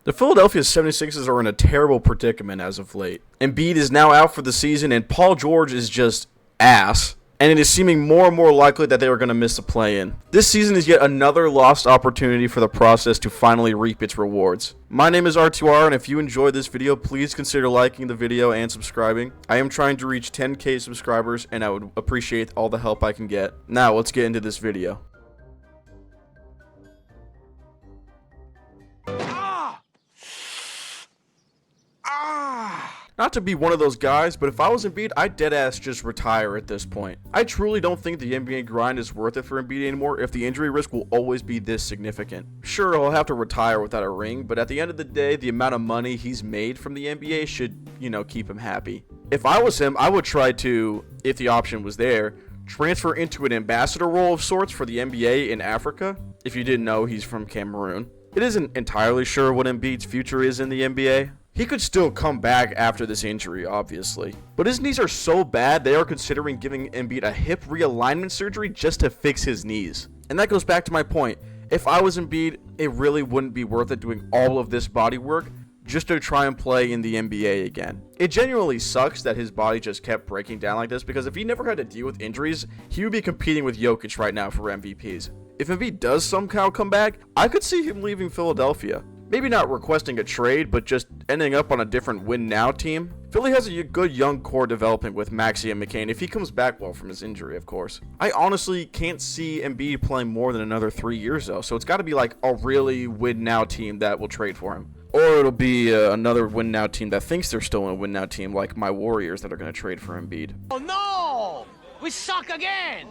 The Philadelphia 76ers are in a terrible predicament as of late. Embiid is now out for the season, and Paul George is just ass. And it is seeming more and more likely that they are going to miss the play-in. This season is yet another lost opportunity for the process to finally reap its rewards. My name is R2R, and if you enjoyed this video, please consider liking the video and subscribing. I am trying to reach 10K subscribers, and I would appreciate all the help I can get. Now, let's get into this video. Not to be one of those guys, but if I was Embiid, I'd deadass just retire at this point. I truly don't think the NBA grind is worth it for Embiid anymore if the injury risk will always be this significant. Sure, he'll have to retire without a ring, but at the end of the day, the amount of money he's made from the NBA should, keep him happy. If I was him, I would try to, if the option was there, transfer into an ambassador role of sorts for the NBA in Africa. If you didn't know, he's from Cameroon. It isn't entirely sure what Embiid's future is in the NBA. He could still come back after this injury, obviously. But his knees are so bad, they are considering giving Embiid a hip realignment surgery just to fix his knees. And that goes back to my point. If I was Embiid, it really wouldn't be worth it doing all of this body work just to try and play in the NBA again. It genuinely sucks that his body just kept breaking down like this, because if he never had to deal with injuries, he would be competing with Jokic right now for MVPs. If Embiid does somehow come back, I could see him leaving Philadelphia. Maybe not requesting a trade, but just ending up on a different win-now team. Philly has a good young core developing with Maxey and McCain, if he comes back well from his injury, of course. I honestly can't see Embiid playing more than another 3 years, though, so it's got to be like a really win-now team that will trade for him. Or it'll be another win-now team that thinks they're still in a win-now team, like my Warriors, that are going to trade for Embiid. Oh no! We suck again!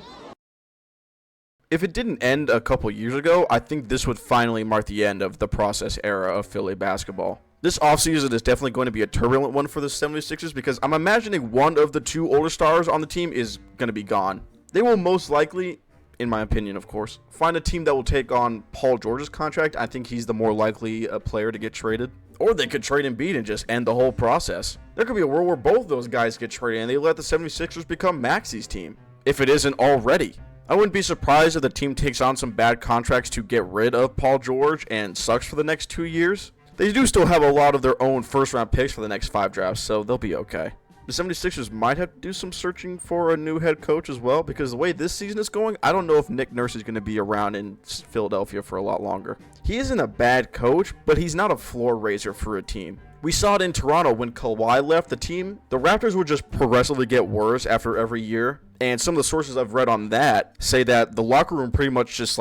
If it didn't end a couple years ago, I think this would finally mark the end of the process era of Philly basketball. This offseason is definitely going to be a turbulent one for the 76ers, because I'm imagining one of the two older stars on the team is going to be gone. They will most likely, in my opinion of course, find a team that will take on Paul George's contract. I think he's the more likely player to get traded. Or they could trade Embiid and just end the whole process. There could be a world where both those guys get traded and they let the 76ers become Maxey's team, if it isn't already. I wouldn't be surprised if the team takes on some bad contracts to get rid of Paul George and sucks for the next 2 years. They do still have a lot of their own first-round picks for the next 5 drafts, so they'll be okay. The 76ers might have to do some searching for a new head coach as well, because the way this season is going, I don't know if Nick Nurse is going to be around in Philadelphia for a lot longer. He isn't a bad coach, but he's not a floor raiser for a team. We saw it in Toronto when Kawhi left the team. The Raptors would just progressively get worse after every year. And some of the sources I've read on that say that the locker room pretty much just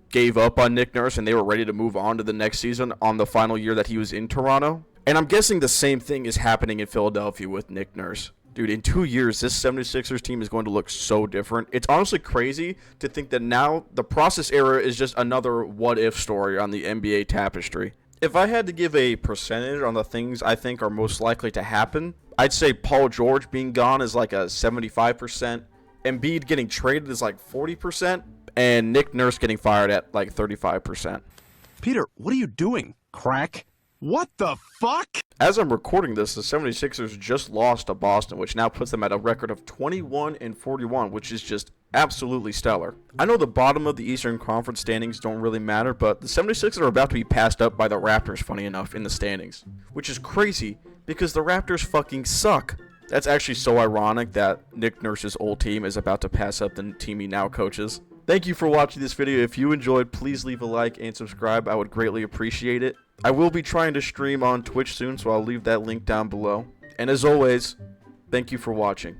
gave up on Nick Nurse and they were ready to move on to the next season on the final year that he was in Toronto. And I'm guessing the same thing is happening in Philadelphia with Nick Nurse. Dude, in 2 years, this 76ers team is going to look so different. It's honestly crazy to think that now the process era is just another what-if story on the NBA tapestry. If I had to give a percentage on the things I think are most likely to happen, I'd say Paul George being gone is like a 75%, Embiid getting traded is like 40%, and Nick Nurse getting fired at like 35%. Peter, what are you doing? Crack? What the fuck? As I'm recording this, the 76ers just lost to Boston, which now puts them at a record of 21-41, which is just absolutely stellar. I know the bottom of the Eastern Conference standings don't really matter, but the 76ers are about to be passed up by the Raptors, funny enough, in the standings, which is crazy because the Raptors fucking suck. That's actually so ironic that Nick Nurse's old team is about to pass up the team he now coaches. Thank you for watching this video. If you enjoyed, please leave a like and subscribe. I would greatly appreciate it. I will be trying to stream on Twitch soon, so I'll leave that link down below. And as always, thank you for watching.